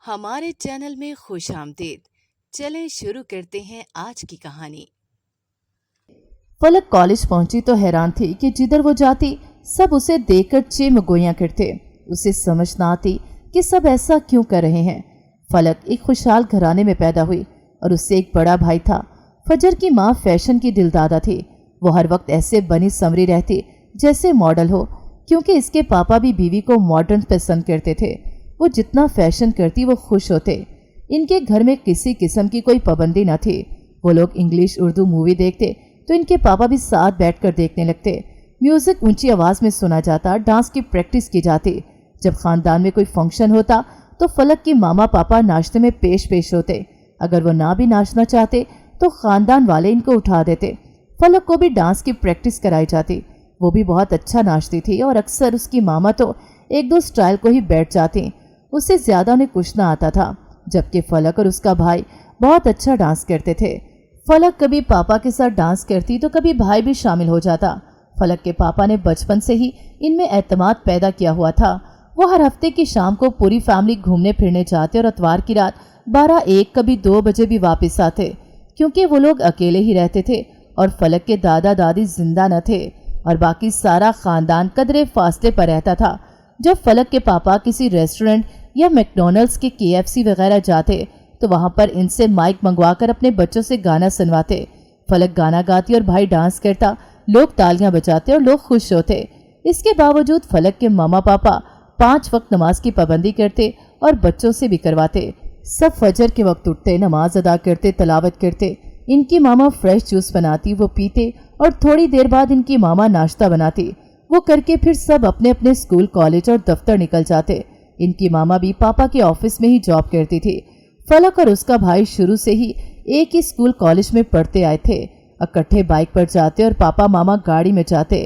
ہمارے چینل میں خوش آمدید۔ چلیں شروع کرتے ہیں آج کی کہانی۔ فلک کالج پہنچی تو حیران تھی کہ جدھر وہ جاتی سب اسے دیکھ کر چیم گویاں کرتے۔ اسے سمجھ نہ آتی کہ سب ایسا کیوں کر رہے ہیں۔ فلک ایک خوشحال گھرانے میں پیدا ہوئی اور اس سے ایک بڑا بھائی تھا۔ فجر کی ماں فیشن کی دل دادا تھی۔ وہ ہر وقت ایسے بنی سمری رہتی جیسے ماڈل ہو، کیونکہ اس کے پاپا بھی بیوی کو ماڈرن پسند کرتے تھے۔ وہ جتنا فیشن کرتی وہ خوش ہوتے۔ ان کے گھر میں کسی قسم کی کوئی پابندی نہ تھی۔ وہ لوگ انگلش اردو مووی دیکھتے تو ان کے پاپا بھی ساتھ بیٹھ کر دیکھنے لگتے۔ میوزک اونچی آواز میں سنا جاتا، ڈانس کی پریکٹس کی جاتی۔ جب خاندان میں کوئی فنکشن ہوتا تو فلک کی ماما پاپا ناشتے میں پیش ہوتے۔ اگر وہ نہ بھی ناچنا چاہتے تو خاندان والے ان کو اٹھا دیتے۔ فلک کو بھی ڈانس کی پریکٹس کرائی جاتی۔ وہ بھی بہت اچھا ناچتی تھی اور اکثر اس کی ماما تو ایک دو سٹائل کو ہی بیٹھ جاتی۔ اس سے زیادہ انہیں کچھ نہ آتا تھا، جبکہ فلک اور اس کا بھائی بہت اچھا ڈانس کرتے تھے۔ فلک کبھی پاپا کے ساتھ ڈانس کرتی تو کبھی بھائی بھی شامل ہو جاتا۔ فلک کے پاپا نے بچپن سے ہی ان میں اعتماد پیدا کیا ہوا تھا۔ وہ ہر ہفتے کی شام کو پوری فیملی گھومنے پھرنے جاتے اور اتوار کی رات 12-1 کبھی 2 بجے بھی واپس آتے، کیونکہ وہ لوگ اکیلے ہی رہتے تھے اور فلک کے دادا دادی زندہ نہ تھے اور باقی سارا خاندان قدرے فاصلے پر رہتا تھا۔ جب فلک کے پاپا کسی ریسٹورنٹ یا میکڈونلڈس کے KFC وغیرہ جاتے تو وہاں پر ان سے مائک منگوا کر اپنے بچوں سے گانا سنواتے۔ فلک گانا گاتی اور بھائی ڈانس کرتا، لوگ تالیاں بجاتے اور لوگ خوش ہوتے۔ اس کے باوجود فلک کے ماما پاپا 5 وقت نماز کی پابندی کرتے اور بچوں سے بھی کرواتے۔ سب فجر کے وقت اٹھتے، نماز ادا کرتے، تلاوت کرتے۔ ان کی ماما فریش جوس بناتی، وہ پیتے اور تھوڑی دیر بعد ان کی ماما ناشتہ بناتی۔ وہ کر کے پھر سب اپنے اپنے اسکول، کالج اور دفتر نکل جاتے۔ ان کی ماما بھی پاپا کے آفس میں ہی جاب کرتی تھی۔ فلک اور اس کا بھائی شروع سے ہی ایک ہی اسکول کالج میں پڑھتے آئے تھے۔ اکٹھے بائک پر جاتے اور پاپا ماما گاڑی میں جاتے۔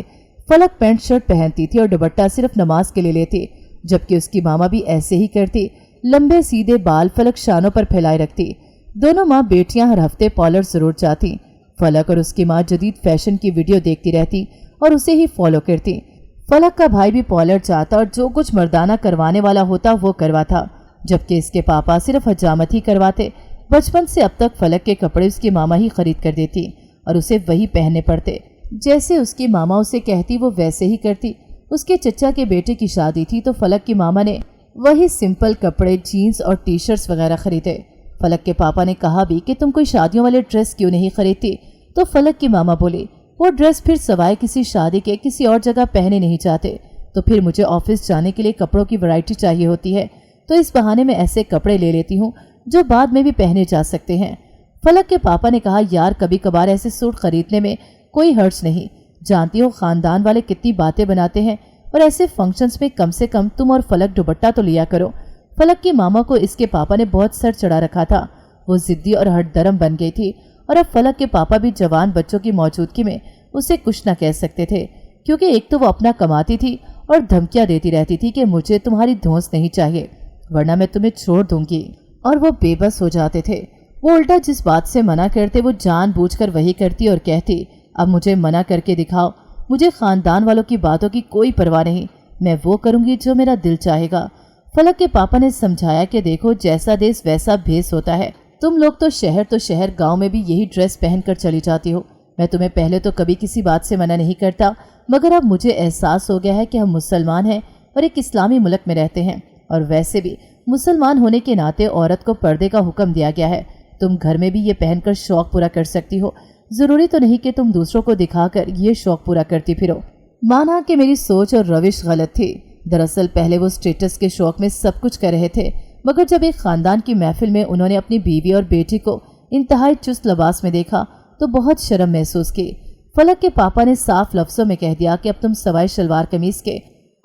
فلک پینٹ شرٹ پہنتی تھی اور دوپٹہ صرف نماز کے لیے لیتی، جبکہ اس کی ماما بھی ایسے ہی کرتی۔ لمبے سیدھے بال فلک شانوں پر پھیلائے رکھتی۔ دونوں ماں بیٹیاں ہر ہفتے پارلر ضرور جاتی۔ فلک اور اس کی ماں جدید فیشن کی ویڈیو دیکھتی رہتی اور اسے ہی فالو کرتی۔ فلک کا بھائی بھی پارلر جاتا اور جو کچھ مردانہ کروانے والا ہوتا وہ کرواتا، جبکہ اس کے پاپا صرف حجامت ہی کرواتے۔ بچپن سے اب تک فلک کے کپڑے اس کی ماما ہی خرید کر دیتی اور اسے وہی پہننے پڑتے۔ جیسے اس کی ماما اسے کہتی وہ ویسے ہی کرتی۔ اس کے چچا کے بیٹے کی شادی تھی تو فلک کی ماما نے وہی سمپل کپڑے، جینز اور ٹی شرٹس وغیرہ خریدے۔ فلک کے پاپا نے کہا بھی کہ تم کوئی شادیوں والے ڈریس کیوں نہیں خریدتی؟ تو فلک کی ماما بولی وہ ڈریس پھر سوائے کسی شادی کے کسی اور جگہ پہنے نہیں جاتے، تو پھر مجھے آفس جانے کے لیے کپڑوں کی ورائٹی چاہیے ہوتی ہے، تو اس بہانے میں ایسے کپڑے لے لیتی ہوں جو بعد میں بھی پہنے جا سکتے ہیں۔ فلک کے پاپا نے کہا یار کبھی کبھار ایسے سوٹ خریدنے میں کوئی حرج نہیں، جانتی ہو خاندان والے کتنی باتیں بناتے ہیں، اور ایسے فنکشنز میں کم سے کم تم اور فلک دوپٹہ تو لیا کرو۔ فلک کی ماما کو اس کے پاپا نے بہت سر چڑھا رکھا تھا۔ وہ ضدی اور ہٹ درم بن گئی تھی اور اب فلک کے پاپا بھی جوان بچوں کی موجودگی میں اسے کچھ نہ کہہ سکتے تھے، کیونکہ ایک تو وہ اپنا کماتی تھی اور دھمکیاں دیتی رہتی تھی کہ مجھے تمہاری دھونس نہیں چاہیے ورنہ میں تمہیں چھوڑ دوں گی، اور وہ بے بس ہو جاتے تھے۔ وہ الٹا جس بات سے منع کرتے وہ جان بوجھ کر وہی کرتی اور کہتی اب مجھے منع کر کے دکھاؤ، مجھے خاندان والوں کی باتوں کی کوئی پرواہ نہیں، میں وہ کروں گی جو میرا دل چاہے گا۔ فلک کے پاپا نے سمجھایا کہ دیکھو جیسا دیس ویسا بھیس ہوتا ہے، تم لوگ تو شہر گاؤں میں بھی یہی ڈریس پہن کر چلی جاتی ہو، میں تمہیں پہلے تو کبھی کسی بات سے منع نہیں کرتا، مگر اب مجھے احساس ہو گیا ہے کہ ہم مسلمان ہیں اور ایک اسلامی ملک میں رہتے ہیں، اور ویسے بھی مسلمان ہونے کے ناطے عورت کو پردے کا حکم دیا گیا ہے۔ تم گھر میں بھی یہ پہن کر شوق پورا کر سکتی ہو، ضروری تو نہیں کہ تم دوسروں کو دکھا کر یہ شوق پورا کرتی پھرو۔ مانا کہ میری سوچ اور روش غلط تھی۔ دراصل پہلے وہ سٹیٹس کے شوق میں سب کچھ کر رہے تھے، مگر جب ایک خاندان کی محفل میں انہوں نے اپنی بیوی اور بیٹی کو انتہائی چست لباس میں دیکھا تو بہت شرم محسوس کی۔ فلک کے پاپا نے صاف لفظوں میں کہہ دیا کہ اب تم سوائے شلوار قمیص کے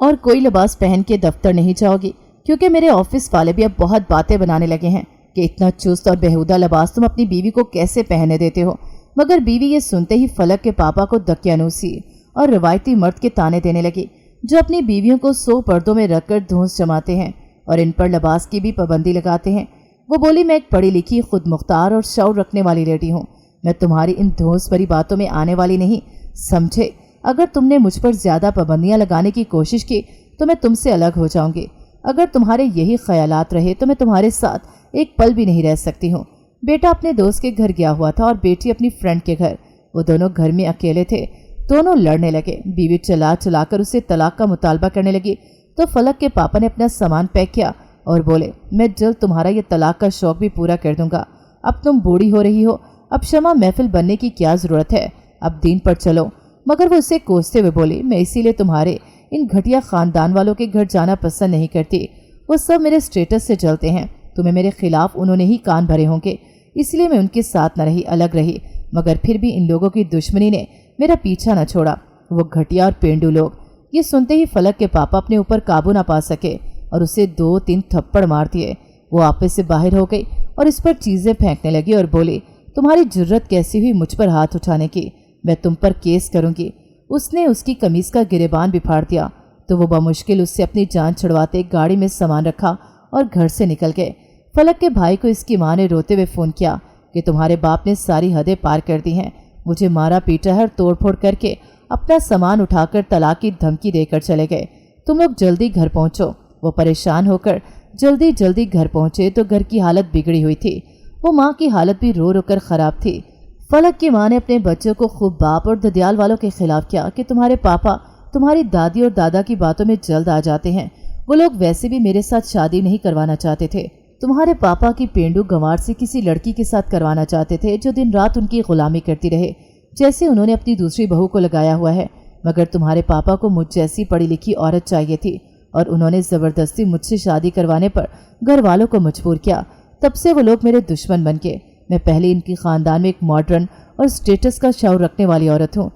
اور کوئی لباس پہن کے دفتر نہیں جاؤ گی، کیونکہ میرے آفس والے بھی اب بہت باتیں بنانے لگے ہیں کہ اتنا چست اور بےہودہ لباس تم اپنی بیوی کو کیسے پہننے دیتے ہو۔ مگر بیوی یہ سنتے ہی فلک کے پاپا کو دقیانوسی اور روایتی مرد کے تانے دینے لگی، جو اپنی بیویوں کو 100 پردوں میں رکھ کر دھونس جماتے ہیں اور ان پر لباس کی بھی پابندی لگاتے ہیں۔ وہ بولی میں ایک پڑھی لکھی، خود مختار اور شعور رکھنے والی لیڈی ہوں، میں تمہاری ان دھونس بھری باتوں میں آنے والی نہیں، سمجھے؟ اگر تم نے مجھ پر زیادہ پابندیاں لگانے کی کوشش کی تو میں تم سے الگ ہو جاؤں گی۔ अगर तुम्हारे यही ख्यालात रहे तो मैं तुम्हारे साथ एक पल भी नहीं रह सकती हूँ। बेटा अपने दोस्त के घर गया हुआ था और बेटी अपनी फ्रेंड के घर। वो दोनों घर में अकेले थे। दोनों लड़ने लगे। बीवी चला चलाकर उसे तलाक का मुतालबा करने लगी तो फलक के पापा ने अपना सामान पैक किया और बोले, मैं जल्द तुम्हारा ये तलाक का शौक भी पूरा कर दूंगा। अब तुम बूढ़ी हो रही हो, अब शमा महफिल बनने की क्या जरूरत है, अब दीन पर चलो। मगर वो उसे कोसते हुए बोली, मैं इसीलिए तुम्हारे इन घटिया खानदान वालों के घर जाना पसंद नहीं करती। वो सब मेरे स्टेटस से जलते हैं। तुम्हें मेरे खिलाफ उन्होंने ही कान भरे होंगे, इसलिए मैं उनके साथ न रही, अलग रही। मगर फिर भी इन लोगों की दुश्मनी ने मेरा पीछा न छोड़ा। वो घटिया और पेंडू लोग। ये सुनते ही फलक के पापा अपने ऊपर काबू न पा सके और उसे 2-3 थप्पड़ मार दिए। वो आपे से बाहर हो गई और इस पर चीजें फेंकने लगी और बोली, तुम्हारी जुर्रत कैसी हुई मुझ पर हाथ उठाने की, मैं तुम पर केस करूंगी। उसने उसकी कमीज का गिरेबान भी फाड़ दिया तो वो बमुश्किल उससे अपनी जान छुड़वाते गाड़ी में सामान रखा और घर से निकल गए। फलक के भाई को इसकी माँ ने रोते हुए फोन किया कि तुम्हारे बाप ने सारी हदें पार कर दी हैं, मुझे मारा पीटा है और तोड़फोड़ करके अपना सामान उठाकर तलाक की धमकी देकर चले गए। तुम लोग जल्दी घर पहुंचो। वो परेशान होकर जल्दी जल्दी घर पहुंचे तो घर की हालत बिगड़ी हुई थी। वो माँ की हालत भी रो रो कर खराब थी। फलक की माँ ने अपने बच्चों को खूब बाप और ददियाल वालों के खिलाफ किया कि तुम्हारे पापा तुम्हारी दादी और दादा की बातों में जल्द आ जाते हैं। वो लोग वैसे भी मेरे साथ शादी नहीं करवाना चाहते थे। तुम्हारे पापा की पेंडू गंवार से किसी लड़की के साथ करवाना चाहते थे जो दिन रात उनकी गुलामी करती रहे, जैसे उन्होंने अपनी दूसरी बहू को लगाया हुआ है। मगर तुम्हारे पापा को मुझ जैसी पढ़ी लिखी औरत चाहिए थी और उन्होंने जबरदस्ती मुझसे शादी करवाने पर घर वालों को मजबूर किया। तब से वो लोग मेरे दुश्मन बन गए। मैं पहले इनकी खानदान में एक मॉडर्न और स्टेटस का शौर रखने वाली औरत हूँ,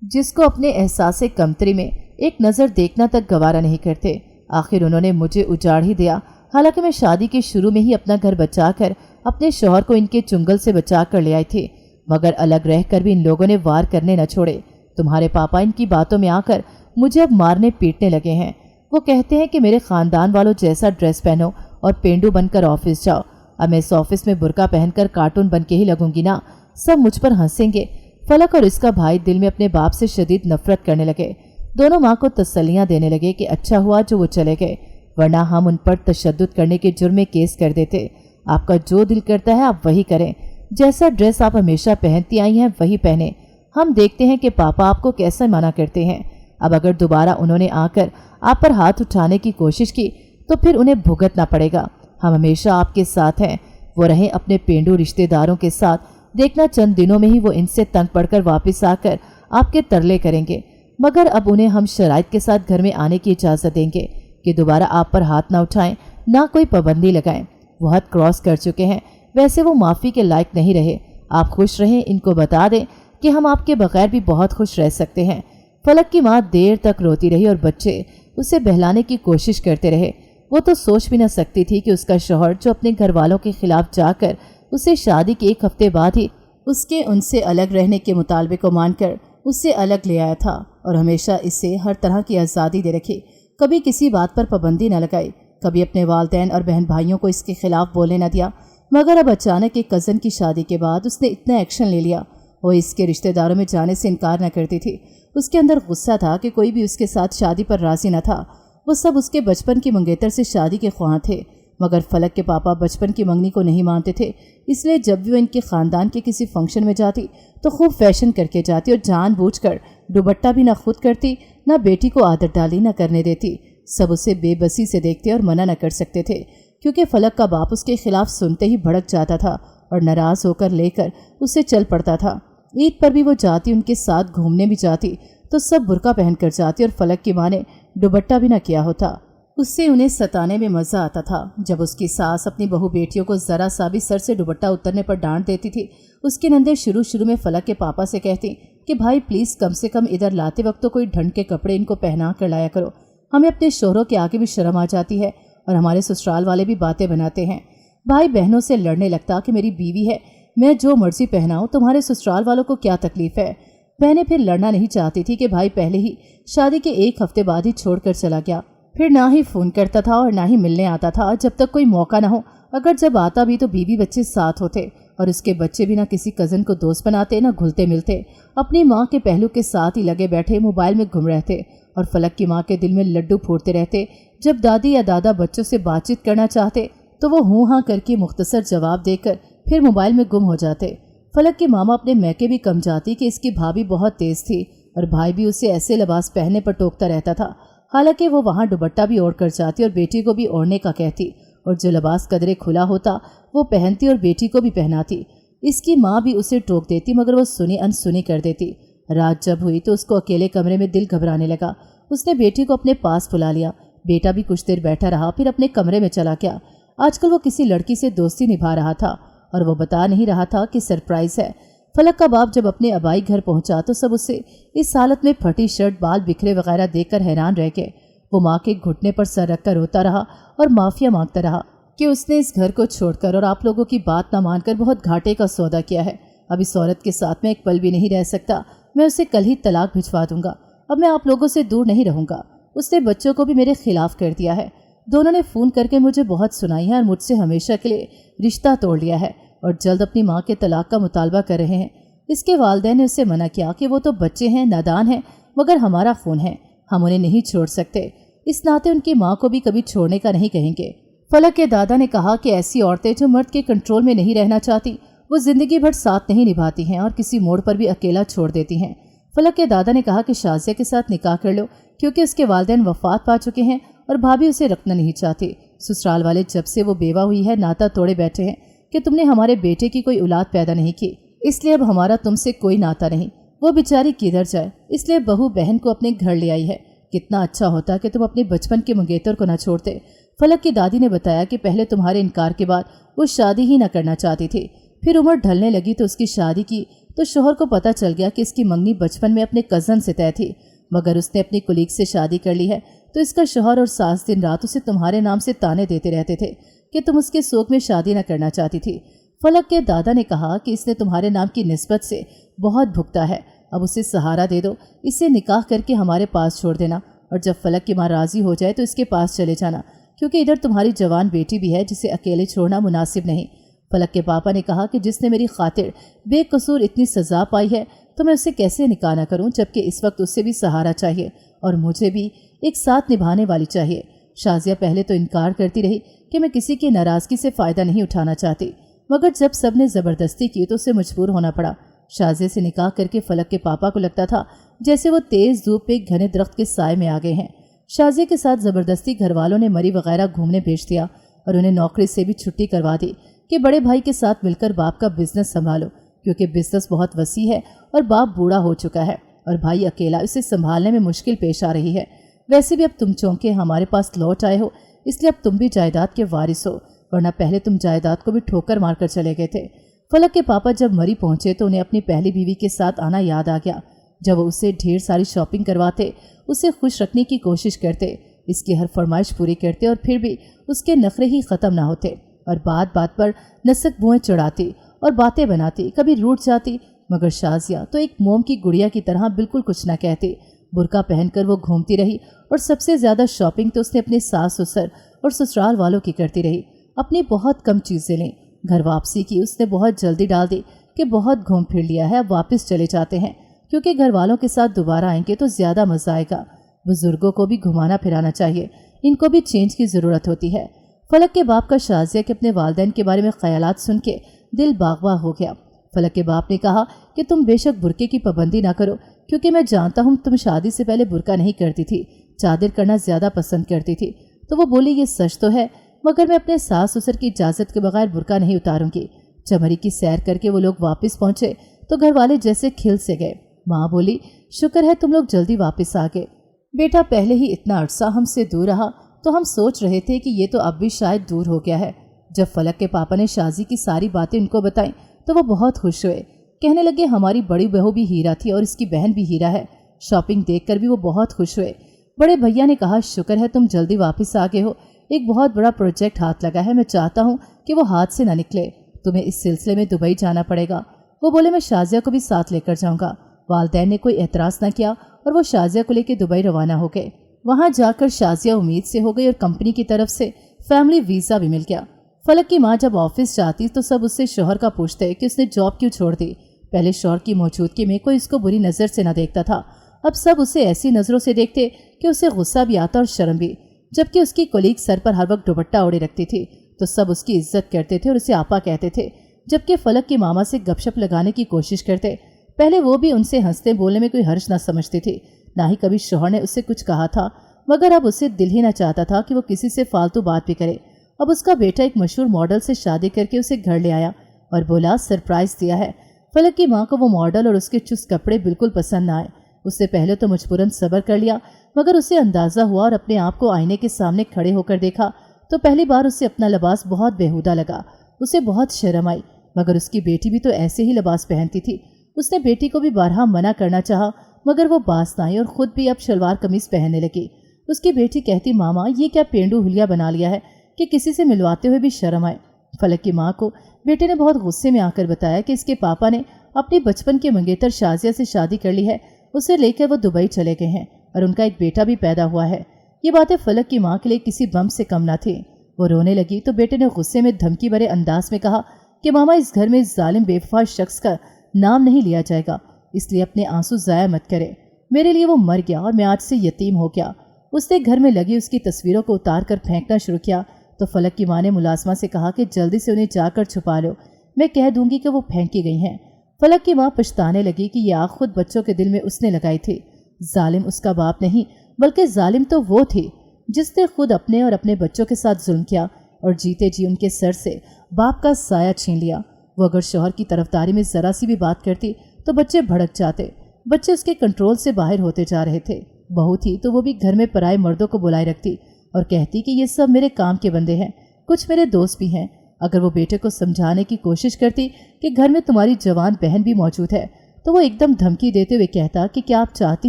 जिसको अपने एहसास कमतरी में एक नज़र देखना तक गवारा नहीं करते। आखिर उन्होंने मुझे उजाड़ ही दिया। हालांकि मैं शादी के शुरू में ही अपना घर बचाकर अपने शौहर को इनके चुंगल से बचा कर ले आई थी, मगर अलग रहकर भी इन लोगों ने वार करने न छोड़े। तुम्हारे पापा इनकी बातों में आकर मुझे अब मारने पीटने लगे हैं। वो कहते हैं कि मेरे खानदान वालों जैसा ड्रेस पहनो और पेंडू बनकर ऑफिस जाओ। अब मैं इस ऑफिस में बुर्का पहनकर कार्टून बन के ही लगूंगी ना, सब मुझ पर हंसेंगे। फलक और इसका भाई दिल में अपने बाप से शदीद नफरत करने लगे। दोनों माँ को तसल्लियाँ देने लगे कि अच्छा हुआ जो वो चले गए, वरना हम उन पर तशद्दुद करने के जुर्म में केस कर देते। आपका जो दिल करता है आप वही करें, जैसा ड्रेस आप हमेशा पहनती आई हैं वही पहने। हम देखते हैं कि पापा आपको कैसे मना करते हैं। अब अगर दोबारा उन्होंने आकर आप पर हाथ उठाने की कोशिश की तो फिर उन्हें भुगतना पड़ेगा। हम हमेशा आपके साथ हैं। वो रहें अपने पेंडू रिश्तेदारों के साथ, देखना चंद दिनों में ही वो इनसे तंग पड़कर वापस आकर आपके तरले करेंगे। मगर अब उन्हें हम शराइत के साथ घर में आने की इजाज़त देंगे कि दोबारा आप पर हाथ ना उठाएं, ना कोई पाबंदी लगाएं। वो हद क्रॉस कर चुके हैं, वैसे वो माफ़ी के लायक नहीं रहे। आप खुश रहें, इनको बता दें कि हम आपके बगैर भी बहुत खुश रह सकते हैं। फलक की माँ देर तक रोती रही और बच्चे उसे बहलाने की कोशिश करते रहे। वो तो सोच भी न सकती थी कि उसका शौहर, जो अपने घर वालों के खिलाफ जाकर उसे शादी के 1 हफ्ते बाद ही उसके उनसे अलग रहने के मुतालबे को मानकर उससे अलग ले आया था और हमेशा इससे हर तरह की आज़ादी दे रखी। कभी किसी बात पर पाबंदी न लगाई, कभी अपने वालिदैन और बहन भाइयों को इसके खिलाफ बोलने न दिया। मगर अब अचानक एक कज़न की शादी के बाद उसने इतना एक्शन ले लिया। वो इसके रिश्तेदारों में जाने से इनकार न करती थी। उसके अंदर गुस्सा था कि कोई भी उसके साथ शादी पर राज़ी न था। वो सब उसके बचपन की मंगेतर से शादी के ख्वाह थे, मगर फलक के पापा बचपन की मंगनी को नहीं मानते थे। इसलिए जब भी वो इनके ख़ानदान के किसी फंक्शन में जाती तो खूब फैशन करके जाती और जानबूझकर दुपट्टा भी ना खुद करती, ना बेटी को आदत डाली ना करने देती। सब उसे बेबसी से देखते और मना न कर सकते थे, क्योंकि फलक का बाप उसके खिलाफ सुनते ही भड़क जाता था और नाराज़ होकर लेकर उसे चल पड़ता था। ईद पर भी वो जाती, उनके साथ घूमने भी जाती तो सब बुर्का पहन कर जाती और फलक की माँ ने दुपट्टा भी न किया होता। उससे उन्हें सताने में मज़ा आता था। जब उसकी सास अपनी बहू बेटियों को ज़रा सा भी सर से दुपट्टा उतरने पर डांट देती थी, उसकी नंदे शुरू में फलक के पापा से कहती कि भाई प्लीज़ कम से कम इधर लाते वक्त तो कोई ढंग के कपड़े इनको पहना कर लाया करो। हमें अपने शोहरों के आगे भी शर्म आ जाती है और हमारे ससुराल वाले भी बातें बनाते हैं। भाई बहनों से लड़ने लगता कि मेरी बीवी है, मैं जो मर्जी पहनाऊं, तुम्हारे ससुराल वालों को क्या तकलीफ है। बहनें फिर लड़ना नहीं चाहती थी कि भाई पहले ही शादी के 1 हफ्ते बाद ही छोड़कर चला गया। फिर ना ही फ़ोन करता था और ना ही मिलने आता था जब तक कोई मौका ना हो। अगर जब आता भी तो बीवी बच्चे साथ होते और उसके बच्चे भी ना किसी कज़न को दोस्त बनाते, ना घुलते मिलते। अपनी माँ के पहलू के साथ ही लगे बैठे मोबाइल में घूम रहते और फलक की माँ के दिल में लड्डू फूटते रहते जब दादी या दादा बच्चों से बातचीत करना चाहते तो वो हूँ हाँ करके मुख्तसर जवाब देकर फिर मोबाइल में गुम हो जाते। फलक के मामा अपने मैके भी कम जाती कि इसकी भाभी बहुत तेज थी और भाई भी उसे ऐसे लिबास पहनने पर टोकता रहता था। हालांकि वो वहाँ दुपट्टा भी ओढ़ कर जाती और बेटी को भी ओढ़ने का कहती, और जो लिबास कदरे खुला होता वो पहनती और बेटी को भी पहनाती। इसकी माँ भी उसे टोक देती मगर वो सुनी अनसुनी कर देती। रात जब हुई तो उसको अकेले कमरे में दिल घबराने लगा। उसने बेटी को अपने पास बुला लिया। बेटा भी कुछ देर बैठा रहा, फिर अपने कमरे में चला गया। आजकल वो किसी लड़की से दोस्ती निभा रहा था और वो बता नहीं रहा था कि सरप्राइज है। फलक का बाप जब अपने अबाई घर पहुंचा तो सब उसे इस हालत में फटी शर्ट, बाल बिखरे वगैरह देखकर हैरान रह गए। वो माँ के घुटने पर सर रखकर रोता रहा और माफिया मांगता रहा कि उसने इस घर को छोड़कर और आप लोगों की बात न मानकर बहुत घाटे का सौदा किया है। अब इस औरत के साथ मैं एक पल भी नहीं रह सकता। मैं उसे कल ही तलाक भिजवा दूंगा। अब मैं आप लोगों से दूर नहीं रहूंगा। उसने बच्चों को भी मेरे खिलाफ कर दिया है। दोनों ने फ़ोन करके मुझे बहुत सुनाई है और मुझसे हमेशा के लिए रिश्ता तोड़ लिया है और जल्द अपनी माँ के तलाक का मुतालबा कर रहे हैं। इसके वालिदैन ने उससे मना किया कि वो तो बच्चे हैं, नादान हैं, मगर हमारा खून है, हम उन्हें नहीं छोड़ सकते। इस नाते उनकी माँ को भी कभी छोड़ने का नहीं कहेंगे। फलक के दादा ने कहा कि ऐसी औरतें जो मर्द के कंट्रोल में नहीं रहना चाहती वो ज़िंदगी भर साथ नहीं निभाती हैं और किसी मोड़ पर भी अकेला छोड़ देती हैं। फलक के दादा ने कहा कि शाजिया के साथ निकाह कर लो क्योंकि उसके वालिदैन वफात पा चुके हैं और भाभी उसे रखना नहीं चाहती। ससुराल वाले जब से वो बेवा हुई है नाता तोड़े बैठे हैं कि तुमने हमारे बेटे की कोई औलाद पैदा नहीं की, इसलिए अब हमारा तुमसे कोई नाता नहीं। वो बेचारी किधर जाए, इसलिए बहू बहन को अपने घर ले आई है। कितना अच्छा होता कि तुम अपने बचपन के मंगेतर को न छोड़ते। फलक की दादी ने बताया कि पहले तुम्हारे इनकार के बाद वो शादी ही न करना चाहती थी, फिर उम्र ढलने लगी तो उसकी शादी की तो शोहर को पता चल गया कि इसकी मंगनी बचपन में अपने कज़न से तय थी, मगर उसने अपनी कुलीग से शादी कर ली है। तो इसका शोहर और सास दिन रात उसे तुम्हारे नाम से ताने देते रहते थे कि तुम उसके शौक में शादी न करना चाहती थी। फलक के दादा ने कहा कि इसने तुम्हारे नाम की निस्बत से बहुत भुगता है, अब उसे सहारा दे दो, इससे निकाह करके हमारे पास छोड़ देना और जब फलक की माँ राजी हो जाए तो इसके पास चले जाना, क्योंकि इधर तुम्हारी जवान बेटी भी है जिसे अकेले छोड़ना मुनासिब नहीं। फलक के पापा ने कहा कि जिसने मेरी खातिर बेकसूर इतनी सज़ा पाई है तो मैं उसे कैसे निकाह न करूं, जबकि इस वक्त उससे भी सहारा चाहिए और मुझे भी एक साथ निभाने वाली चाहिए। शाजिया पहले तो इनकार करती रही कि मैं किसी की नाराज़गी से फ़ायदा नहीं उठाना चाहती, मगर जब सब ने ज़बरदस्ती की तो उसे मजबूर होना पड़ा। शाजिया से निकाह करके फलक के पापा को लगता था जैसे वो तेज़ धूप पे घने दरख्त के साए में आ गए हैं। शाजिया के साथ ज़बरदस्ती घर वालों ने मरी वगैरह घूमने भेज दिया और उन्हें नौकरी से भी छुट्टी करवा दी कि बड़े भाई के साथ मिलकर बाप का बिजनेस संभालो, क्योंकि बिजनेस बहुत वसी है और बाप बूढ़ा हो चुका है और भाई अकेला, इसे संभालने में मुश्किल पेश आ रही है। वैसे भी अब तुम चौंके हमारे पास लौट आए हो, इसलिए अब तुम भी जायदाद के वारिस हो, वरना पहले तुम जायदाद को भी ठोकर मारकर चले गए थे। फलक के पापा जब मरी पहुंचे तो उन्हें अपनी पहली बीवी के साथ आना याद आ गया। जब वो उससे ढेर सारी शॉपिंग करवाते, उसे खुश रखने की कोशिश करते, इसकी हर फरमाइश पूरी करते और फिर भी उसके नखरे ही ख़त्म ना होते और बात बात पर नसक बुएं चढ़ाती और बातें बनाती, कभी रूठ जाती। मगर शाजिया तो एक मोम की गुड़िया की तरह बिल्कुल कुछ ना कहती। बुर्का पहनकर वो घूमती रही और सबसे ज़्यादा शॉपिंग तो उसने अपने सास ससुर और ससुराल वालों की करती रही। अपनी बहुत कम चीज़ें लें। घर वापसी की उसने बहुत जल्दी डाल दी कि बहुत घूम फिर लिया है, अब वापस चले जाते हैं, क्योंकि घर वालों के साथ दोबारा आएंगे तो ज़्यादा मज़ा आएगा। बुजुर्गों को भी घुमाना फिराना चाहिए, इनको भी चेंज की ज़रूरत होती है। फलक के बाप का शाजिया के अपने वालिदैन के बारे में ख्यालात सुन के दिल बागवा हो गया। फलक के बाप ने कहा कि तुम बेशक बुरके की पाबंदी ना करो, क्योंकि मैं जानता हूँ तुम शादी से पहले बुरका नहीं करती थी, चादर करना ज़्यादा पसंद करती थी। तो वो बोली, ये सच तो है, मगर मैं अपने सास ससुर की इजाज़त के बगैर बुरका नहीं उतारूंगी। चमरी की सैर करके वो लोग वापस पहुँचे तो घर वाले जैसे खिल से गए। माँ बोली, शुक्र है तुम लोग जल्दी वापस आ गए। बेटा पहले ही इतना अरसा हमसे दूर रहा तो हम सोच रहे थे कि ये तो अब भी शायद दूर हो गया है। जब फलक के पापा ने शाजी की सारी बातें उनको बताई तो वो बहुत खुश हुए। कहने लगे, हमारी बड़ी बहू भी हीरा थी और इसकी बहन भी हीरा है। शॉपिंग देखकर भी वो बहुत खुश हुए। बड़े भैया ने कहा, शुक्र है तुम जल्दी वापस आ गए हो, एक बहुत बड़ा प्रोजेक्ट हाथ लगा है, मैं चाहता हूँ कि वो हाथ से ना निकले, तुम्हें इस सिलसिले में दुबई जाना पड़ेगा। वो बोले, मैं शाजिया को भी साथ लेकर जाऊँगा। वालिदैन ने कोई एतराज़ न किया और वो शाजिया को लेकर दुबई रवाना हो गए। वहाँ जाकर शाजिया उम्मीद से हो गई और कंपनी की तरफ से फैमिली वीज़ा भी मिल गया। फलक की माँ जब ऑफिस जाती तो सब उससे शौहर का पूछते कि उसने जॉब क्यों छोड़ दी। पहले शौहर की मौजूदगी में कोई इसको बुरी नज़र से न देखता था, अब सब उसे ऐसी नज़रों से देखते कि उसे गुस्सा भी आता और शर्म भी। जबकि उसकी कोलीग सर पर हर वक्त दुपट्टा ओढ़े रखती थी तो सब उसकी इज्जत करते थे और उसे आपा कहते थे, जबकि फलक की मामा से गपशप लगाने की कोशिश करते। पहले वो भी उनसे हंसते बोलने में कोई हर्ज न समझती थी, ना ही कभी शौहर ने उससे कुछ कहा था, मगर अब उसे दिल ही न चाहता था कि वो किसी से फालतू बात भी करे। अब उसका बेटा एक मशहूर मॉडल से शादी करके उसे घर ले आया और बोला सरप्राइज दिया है। फलक की माँ को वो मॉडल और उसके चुस्त कपड़े बिल्कुल पसंद न आए। उससे पहले तो मजबूरन सब्र कर लिया, मगर उसे अंदाजा हुआ और अपने आप को आईने के सामने खड़े होकर देखा तो पहली बार उसे अपना लिबास बहुत बेहुदा लगा। उसे बहुत शर्म आई, मगर उसकी बेटी भी तो ऐसे ही लिबास पहनती थी। उसने बेटी को भी बारहा मना करना चाहा, मगर वो बाज न आई और खुद भी अब शलवार कमीज पहनने लगी। उसकी बेटी कहती, मामा ये क्या पेंडू हुलिया बना लिया है कि किसी से मिलवाते हुए भी शर्म आए। फलक की माँ को बेटे ने बहुत गुस्से में आकर बताया कि इसके पापा ने अपनी बचपन के मंगेतर शाजिया से शादी कर ली है, उसे लेकर वो दुबई चले गए हैं और उनका एक बेटा भी पैदा हुआ है। ये बातें फलक की माँ के लिए किसी बम से कम न थी। वो रोने लगी तो बेटे ने गुस्से में धमकी भरे अंदाज में कहा कि मामा इस घर में इस जालिम बेवफा शख्स का नाम नहीं लिया जाएगा, इसलिए अपने आंसू जाया मत करे। मेरे लिए वो मर गया और मैं आज से यतीम हो गया। उसने घर में लगी उसकी तस्वीरों को उतार कर फेंकना शुरू किया तो फलक की माँ ने मुलाजमा से कहा कि जल्दी से उन्हें जाकर छुपा लो, मैं कह दूंगी कि वो फेंकी गई हैं। फलक की माँ पछताने लगी कि ये आग खुद बच्चों के दिल में उसने लगाई थी। जालिम उसका बाप नहीं बल्कि जालिम तो वो थी जिसने खुद अपने और अपने बच्चों के साथ जुल्म किया और जीते जी उनके सर से बाप का साया छीन लिया। वो अगर शौहर की तरफदारी में जरा सी भी बात करती तो बच्चे भड़क जाते। बच्चे उसके कंट्रोल से बाहर होते जा रहे थे। बहू थी तो वो भी घर में पराए मर्दों को बुलाए रखती और कहती कि ये सब मेरे काम के बंदे हैं, कुछ मेरे दोस्त भी हैं। अगर वो बेटे को समझाने की कोशिश करती कि घर में तुम्हारी जवान बहन भी मौजूद है तो वो एकदम धमकी देते हुए कहता कि क्या आप चाहती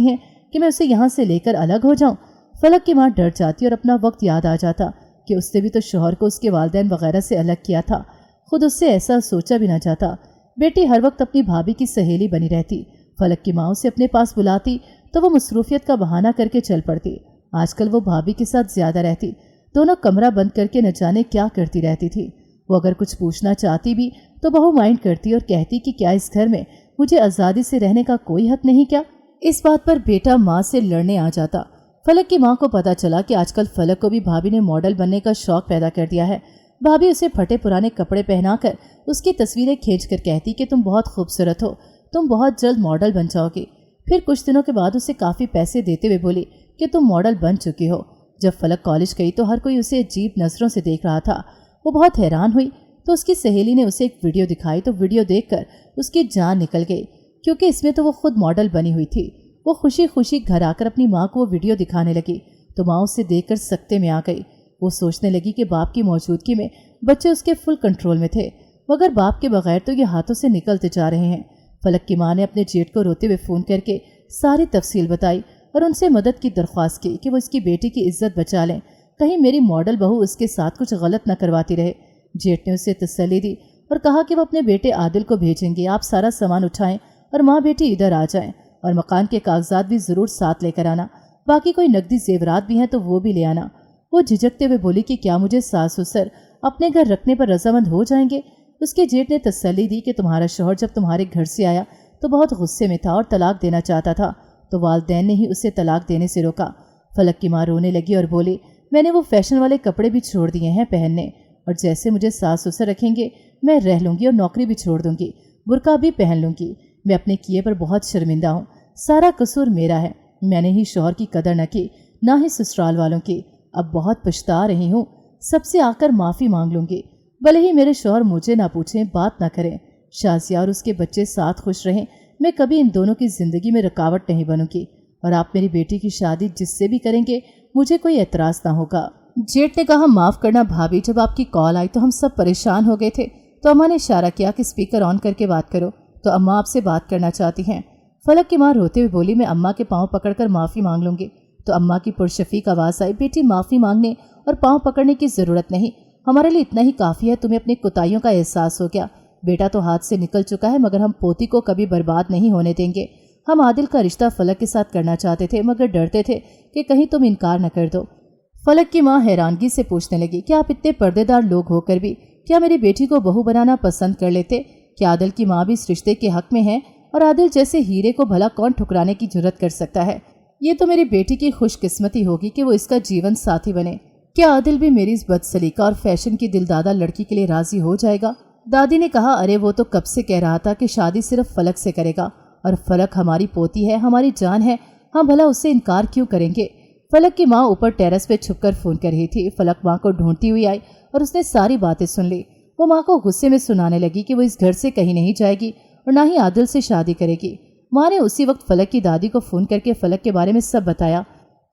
हैं कि मैं उसे यहाँ से लेकर अलग हो जाऊँ। फलक की माँ डर जाती और अपना वक्त याद आ जाता कि उसने भी तो शौहर को उसके वालिदैन वगैरह से अलग किया था, खुद उससे ऐसा सोचा भी ना जाता। बेटी हर वक्त अपनी भाभी की सहेली बनी रहती। फलक की माँ उसे अपने पास बुलाती तो वो मसरूफियत का बहाना करके चल पड़ती। आजकल वो भाभी के साथ ज्यादा रहती, दोनों कमरा बंद करके न जाने क्या करती रहती थी। वो अगर कुछ पूछना चाहती भी तो बहू माइंड करती और कहती कि क्या इस घर में मुझे आज़ादी से रहने का कोई हक नहीं क्या। इस बात पर बेटा माँ से लड़ने आ जाता। फलक की माँ को पता चला कि आजकल फलक को भी भाभी ने मॉडल बनने का शौक पैदा कर दिया है। भाभी उसे फटे पुराने कपड़े पहनाकर उसकी तस्वीरें खींचकर कहती कि तुम बहुत खूबसूरत हो, तुम बहुत जल्द मॉडल बन जाओगी। फिर कुछ दिनों के बाद उसे काफ़ी पैसे देते हुए बोली कि तुम मॉडल बन चुकी हो। जब फलक कॉलेज गई तो हर कोई उसे अजीब नज़रों से देख रहा था। वो बहुत हैरान हुई तो उसकी सहेली ने उसे एक वीडियो दिखाई तो वीडियो देखकर उसकी जान निकल गई, क्योंकि इसमें तो वो खुद मॉडल बनी हुई थी। वो खुशी खुशी घर आकर अपनी माँ को वो वीडियो दिखाने लगी तो माँ उसे देखकर सकते में आ गई। वो सोचने लगी कि बाप की मौजूदगी में बच्चे उसके फुल कंट्रोल में थे, मगर बाप के बगैर तो ये हाथों से निकलते जा रहे हैं। फलक की माँ ने अपने जेठ को रोते हुए फ़ोन करके सारी तफसील बताई और उनसे मदद की दरख्वास्त की कि वो इसकी बेटी की इज्जत बचा लें, कहीं मेरी मॉडल बहू उसके साथ कुछ गलत न करवाती रहे। जेठ ने उसे तसल्ली दी और कहा कि वो अपने बेटे आदिल को भेजेंगे, आप सारा सामान उठाएं और माँ बेटी इधर आ जाएं और मकान के कागजात भी ज़रूर साथ लेकर आना, बाकी कोई नकदी जेवरात भी हैं तो वो भी ले आना। वो झिझकते हुए बोली कि क्या मुझे सास ससुर अपने घर रखने पर रजामंद हो जाएंगे। उसके जेठ ने तसल्ली दी कि तुम्हारा शौहर जब तुम्हारे घर से आया तो बहुत गुस्से में था और तलाक देना चाहता था, तो वालिदैन ने ही उसे तलाक देने से रोका। फलक की माँ रोने लगी और बोली, मैंने वो फैशन वाले कपड़े भी छोड़ दिए हैं पहनने, और जैसे मुझे सास ससुर रखेंगे मैं रह लूँगी और नौकरी भी छोड़ दूँगी, बुर्का भी पहन लूँगी। मैं अपने किए पर बहुत शर्मिंदा हूँ, सारा कसूर मेरा है। मैंने ही शौहर की कदर न की, ना ही ससुराल वालों की। अब बहुत पछता रही हूँ, सबसे आकर माफ़ी मांग लूँगी, भले ही मेरे शौहर मुझे ना पूछें, बात ना करें। शाजिया और उसके बच्चे साथ खुश रहें, मैं कभी इन दोनों की ज़िंदगी में रुकावट नहीं बनूंगी, और आप मेरी बेटी की शादी जिससे भी करेंगे मुझे कोई एतराज़ ना होगा। जेठ ने कहा, माफ़ करना भाभी, जब आपकी कॉल आई तो हम सब परेशान हो गए थे, तो अम्मा ने इशारा किया कि स्पीकर ऑन करके बात करो, तो अम्मा आपसे बात करना चाहती हैं। फलक की माँ रोते हुए बोली, मैं अम्मा के पाँव पकड़कर माफ़ी मांग लूँगी। तो अम्मा की पुरशफीक आवाज़ आई, बेटी माफ़ी मांगने और पाँव पकड़ने की ज़रूरत नहीं, हमारे लिए इतना ही काफ़ी है, तुम्हें अपनी कोताहियों का एहसास हो गया। बेटा तो हाथ से निकल चुका है, मगर हम पोती को कभी बर्बाद नहीं होने देंगे। हम आदिल का रिश्ता फलक के साथ करना चाहते थे, मगर डरते थे कि कहीं तुम इनकार न कर दो। फलक की माँ हैरानगी से पूछने लगी, क्या आप इतने पर्देदार लोग होकर भी क्या मेरी बेटी को बहू बनाना पसंद कर लेते? क्या आदिल की माँ भी इस रिश्ते के हक में है? और आदिल जैसे हीरे को भला कौन ठुकराने की जुर्रत कर सकता है? یہ تو میری بیٹی کی خوش قسمتی ہوگی کہ وہ اس کا جیون ساتھی بنے۔ کیا عادل بھی میری اس بد سلیقہ اور فیشن کی دلدادہ لڑکی کے لیے راضی ہو جائے گا؟ دادی نے کہا، ارے وہ تو کب سے کہہ رہا تھا کہ شادی صرف فلک سے کرے گا، اور فلک ہماری پوتی ہے، ہماری جان ہے، ہم بھلا اس سے انکار کیوں کریں گے؟ فلک کی ماں اوپر ٹیرس پہ چھپ کر فون کر رہی تھی۔ فلک ماں کو ڈھونڈتی ہوئی آئی اور اس نے ساری باتیں سن لی۔ وہ ماں کو غصے میں سنانے لگی کہ وہ اس گھر سے کہیں نہیں جائے گی اور نہ ہی عادل سے شادی کرے گی۔ ماں نے اسی وقت فلک کی دادی کو فون کر کے فلک کے بارے میں سب بتایا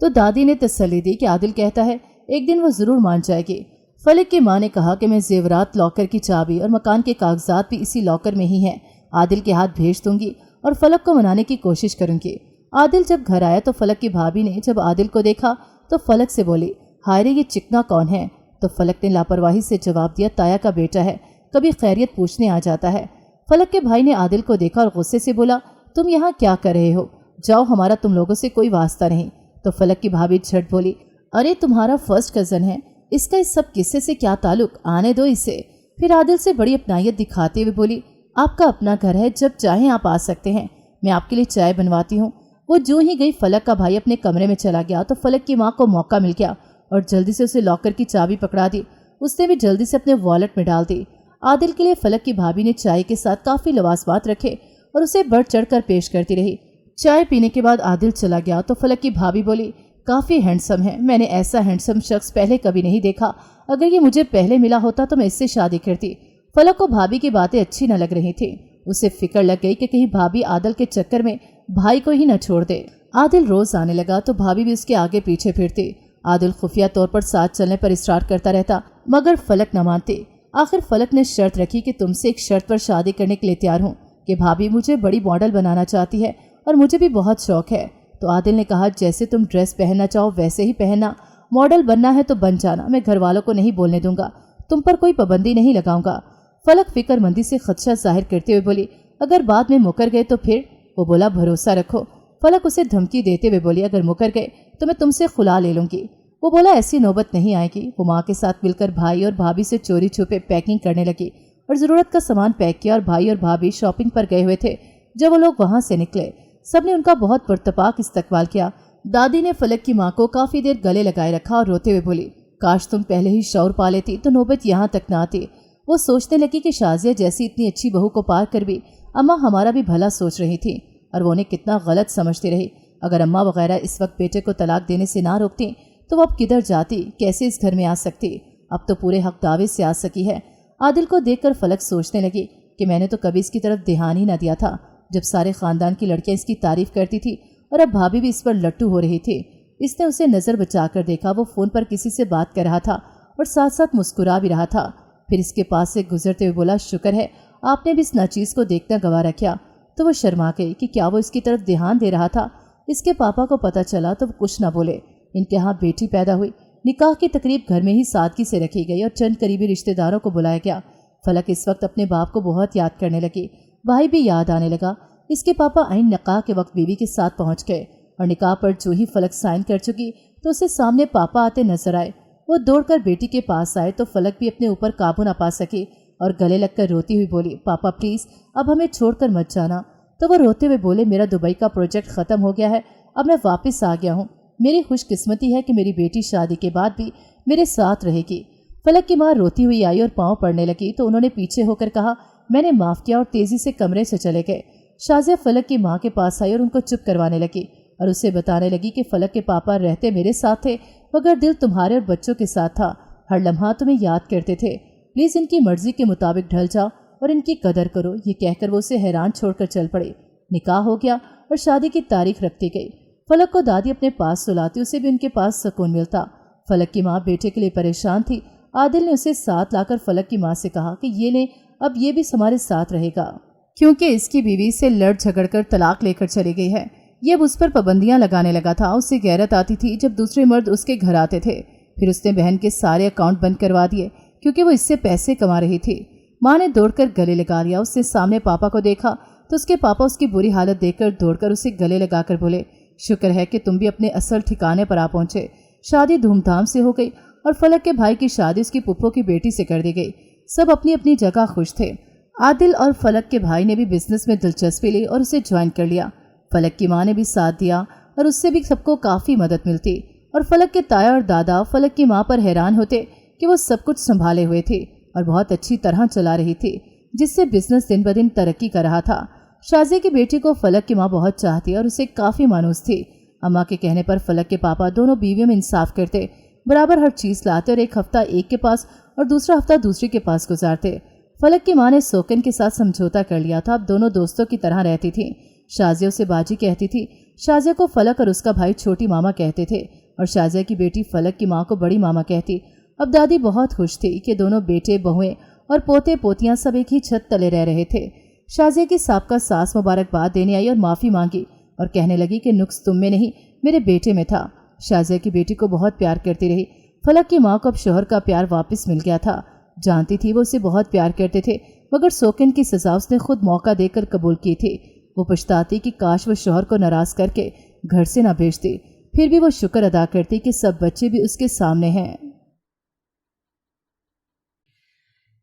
تو دادی نے تسلی دی کہ عادل کہتا ہے ایک دن وہ ضرور مان جائے گی۔ فلک کی ماں نے کہا کہ میں زیورات لاکر کی چابی اور مکان کے کاغذات بھی اسی لاکر میں ہی ہیں، عادل کے ہاتھ بھیج دوں گی اور فلک کو منانے کی کوشش کروں گی۔ عادل جب گھر آیا تو فلک کی بھابھی نے جب عادل کو دیکھا تو فلک سے بولی، ہائے رے یہ چکنا کون ہے؟ تو فلک نے لاپرواہی سے جواب دیا، تایا کا بیٹا ہے، کبھی خیریت پوچھنے آ جاتا ہے۔ فلک کے بھائی نے عادل کو دیکھا اور غصے سے بولا، تم یہاں کیا کر رہے ہو؟ جاؤ، ہمارا تم لوگوں سے کوئی واسطہ نہیں۔ تو فلک کی بھابھی جھٹ بولی، ارے تمہارا فرسٹ کزن ہے، اس کا اس سب قصے سے کیا تعلق، آنے دو اسے۔ پھر عادل سے بڑی اپنائیت دکھاتے ہوئے بولی، آپ کا اپنا گھر ہے، جب چاہیں آپ آ سکتے ہیں، میں آپ کے لیے چائے بنواتی ہوں۔ وہ جو ہی گئی فلک کا بھائی اپنے کمرے میں چلا گیا تو فلک کی ماں کو موقع مل گیا اور جلدی سے اسے لاکر کی چابی پکڑا دی۔ اس نے بھی جلدی سے اپنے والٹ میں ڈال دی۔ عادل کے لیے فلک کی بھابھی نے چائے کے ساتھ کافی لوازمات رکھے اور اسے بڑھ چڑھ کر پیش کرتی رہی۔ چائے پینے کے بعد عادل چلا گیا تو فلک کی بھابھی بولی، کافی ہینڈسم ہے، میں نے ایسا ہینڈسم شخص پہلے کبھی نہیں دیکھا، اگر یہ مجھے پہلے ملا ہوتا تو میں اس سے شادی کرتی۔ فلک کو بھابھی کی باتیں اچھی نہ لگ رہی تھی، اسے فکر لگ گئی کہ کہیں بھابھی عادل کے چکر میں بھائی کو ہی نہ چھوڑ دے۔ عادل روز آنے لگا تو بھابھی بھی اس کے آگے پیچھے پھرتی۔ عادل خفیہ طور پر ساتھ چلنے پر اصرار کرتا رہتا مگر فلک نہ مانتی۔ آخر فلک نے شرط رکھی کہ تم سے ایک شرط پر شادی کرنے کے لیے تیار ہوں کہ بھابھی مجھے بڑی ماڈل بنانا چاہتی ہے اور مجھے بھی بہت شوق ہے۔ تو عادل نے کہا، جیسے تم ڈریس پہننا چاہو ویسے ہی پہننا، ماڈل بننا ہے تو بن جانا، میں گھر والوں کو نہیں بولنے دوں گا، تم پر کوئی پابندی نہیں لگاؤں گا۔ فلک فکر مندی سے خدشہ ظاہر کرتے ہوئے بولی، اگر بعد میں مکر گئے تو پھر؟ وہ بولا، بھروسہ رکھو۔ فلک اسے دھمکی دیتے ہوئے بولی، اگر مکر گئے تو میں تم سے خلا لے لوں گی۔ وہ بولا، ایسی نوبت نہیں آئے گی۔ وہ ماں کے ساتھ مل کر بھائی اور بھابھی سے چوری چھپے پیکنگ کرنے لگی اور ضرورت کا سامان پیک کیا، اور بھائی اور بھابھی شاپنگ پر گئے ہوئے تھے۔ جب وہ لوگ وہاں سے نکلے سب نے ان کا بہت پرتپاک استقبال کیا۔ دادی نے فلک کی ماں کو کافی دیر گلے لگائے رکھا اور روتے ہوئے بولی، کاش تم پہلے ہی شعور پا لیتی تو نوبت یہاں تک نہ آتی۔ وہ سوچنے لگی کہ شازیہ جیسی اتنی اچھی بہو کو پا کر بھی اماں ہمارا بھی بھلا سوچ رہی تھی اور وہ انہیں کتنا غلط سمجھتی رہی۔ اگر اماں وغیرہ اس وقت بیٹے کو طلاق دینے سے نہ روکتی تو وہ اب کدھر جاتی، کیسے اس گھر میں آ سکتی؟ اب تو پورے حق دعوے سے آ سکی ہے۔ عادل کو دیکھ کر فلک سوچنے لگی کہ میں نے تو کبھی اس کی طرف دھیان ہی نہ دیا تھا، جب سارے خاندان کی لڑکیاں اس کی تعریف کرتی تھی اور اب بھابھی بھی اس پر لٹو ہو رہی تھی۔ اس نے اسے نظر بچا کر دیکھا، وہ فون پر کسی سے بات کر رہا تھا اور ساتھ ساتھ مسکرا بھی رہا تھا۔ پھر اس کے پاس سے گزرتے ہوئے بولا، شکر ہے آپ نے بھی اس ناچیز کو دیکھنا گوارا کیا۔ تو وہ شرما گئی کہ کیا وہ اس کی طرف دھیان دے رہا تھا۔ اس کے پاپا کو پتہ چلا تو وہ کچھ نہ بولے۔ ان کے ہاں بیٹی پیدا ہوئی، نکاح کی تقریب گھر میں ہی سادگی سے رکھی گئی اور چند قریبی رشتہ داروں کو بلایا گیا۔ فلک اس وقت اپنے باپ کو بہت یاد کرنے لگی، بھائی بھی یاد آنے لگا۔ اس کے پاپا عین نکاح کے وقت بیوی کے ساتھ پہنچ گئے اور نکاح پر جو ہی فلک سائن کر چکی تو اسے سامنے پاپا آتے نظر آئے۔ وہ دوڑ کر بیٹی کے پاس آئے تو فلک بھی اپنے اوپر قابو نہ پا سکی اور گلے لگ کر روتی ہوئی بولی، پاپا پلیز اب ہمیں چھوڑ کر مت جانا۔ تو وہ روتے ہوئے بولے، میرا دبئی کا پروجیکٹ ختم ہو گیا ہے، اب میں واپس آ گیا ہوں۔ میری خوش قسمتی ہے کہ میری بیٹی شادی کے بعد بھی میرے ساتھ رہے گی۔ فلک کی ماں روتی ہوئی آئی اور پاؤں پڑنے لگی تو انہوں نے پیچھے ہو کر کہا، میں نے معاف کیا، اور تیزی سے کمرے سے چلے گئے۔ شازیہ فلک کی ماں کے پاس آئی اور ان کو چپ کروانے لگی اور اسے بتانے لگی کہ فلک کے پاپا رہتے میرے ساتھ تھے مگر دل تمہارے اور بچوں کے ساتھ تھا، ہر لمحہ تمہیں یاد کرتے تھے، پلیز ان کی مرضی کے مطابق ڈھل جاؤ اور ان کی قدر کرو۔ یہ کہہ کر وہ اسے حیران چھوڑ کر چل پڑی۔ نکاح ہو گیا اور شادی کی تاریخ رکھتی گئی۔ فلک کو دادی اپنے پاس سلاتی، اسے بھی ان کے پاس سکون ملتا۔ فلک کی ماں بیٹے کے لیے پریشان تھی۔ عادل نے اسے ساتھ لا کر فلک کی ماں سے کہا کہ یہ لیں، اب یہ بھی ہمارے ساتھ رہے گا، کیونکہ اس کی بیوی سے لڑ جھگڑ کر طلاق لے کر چلی گئی ہے۔ یہ اب اس پر پابندیاں لگانے لگا تھا۔ اسے غیرت آتی تھی جب دوسرے مرد اس کے گھر آتے تھے۔ پھر اس نے بہن کے سارے اکاؤنٹ بند کروا دیے کیونکہ وہ اس سے پیسے کما رہی تھی۔ ماں نے دوڑ کر گلے لگا لیا۔ اس نے سامنے پاپا کو دیکھا تو اس کے پاپا اس کی بری حالت دیکھ کر دوڑ کر اسے گلے لگا کر بولے، شکر ہے کہ تم بھی اپنے اصل ٹھکانے پر آ پہنچے۔ شادی دھوم دھام سے ہو گئی اور فلک کے بھائی کی شادی اس کی پھپھو کی بیٹی سے کر دی گئی۔ سب اپنی اپنی جگہ خوش تھے۔ عادل اور فلک کے بھائی نے بھی بزنس میں دلچسپی لی اور اسے جوائن کر لیا۔ فلک کی ماں نے بھی ساتھ دیا और उससे भी सबको काफ़ी मदद मिलती। और फलक के ताया और दादा फलक की माँ पर हैरान होते कि वो सब कुछ संभाले हुए थी और बहुत अच्छी तरह चला रही थी, जिससे बिजनेस दिन ब दिन तरक्की कर रहा था। शाजिया की बेटी को फलक की माँ बहुत चाहती और उसे काफ़ी मानूस थी। अम्मा के कहने पर फलक के पापा दोनों बीवियों में इंसाफ करते, बराबर हर चीज़ लाते और एक हफ्ता एक के पास और दूसरा हफ्ता दूसरी के पास गुजारते। फलक की माँ ने सोकन के साथ समझौता कर लिया था, अब दोनों दोस्तों की तरह रहती थी। शाजिया उसे बाजी कहती थी। शाजिया को फलक और उसका भाई छोटी मामा कहते थे और शाजिया की बेटी फलक की माँ को बड़ी मामा कहती। अब दादी बहुत खुश थी कि दोनों बेटे बहुएं और पोते पोतियां सब एक ही छत तले रह रहे थे। शाजिया की साबका सास मुबारकबाद देने आई और माफ़ी मांगी और कहने लगी कि नुक्स तुम में नहीं मेरे बेटे में था। शाजिया की बेटी को बहुत प्यार करती रही। फलक की माँ को अब शोहर का प्यार वापस मिल गया था। जानती थी वो उसे बहुत प्यार करते थे, मगर सोकन की सजा उसने खुद मौका देकर कबूल की थी। वो पछताती कि काश वो शोहर को नाराज करके घर से ना भेजती। फिर भी वो शुक्र अदा करती कि सब बच्चे भी उसके सामने हैं।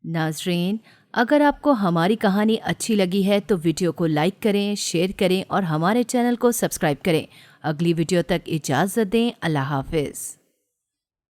नाज़रीन, अगर आपको हमारी कहानी अच्छी लगी है तो वीडियो को लाइक करें, शेयर करें और हमारे चैनल को सब्सक्राइब करें। अगली वीडियो तक इजाज़त दें। अल्लाह हाफ़िज़।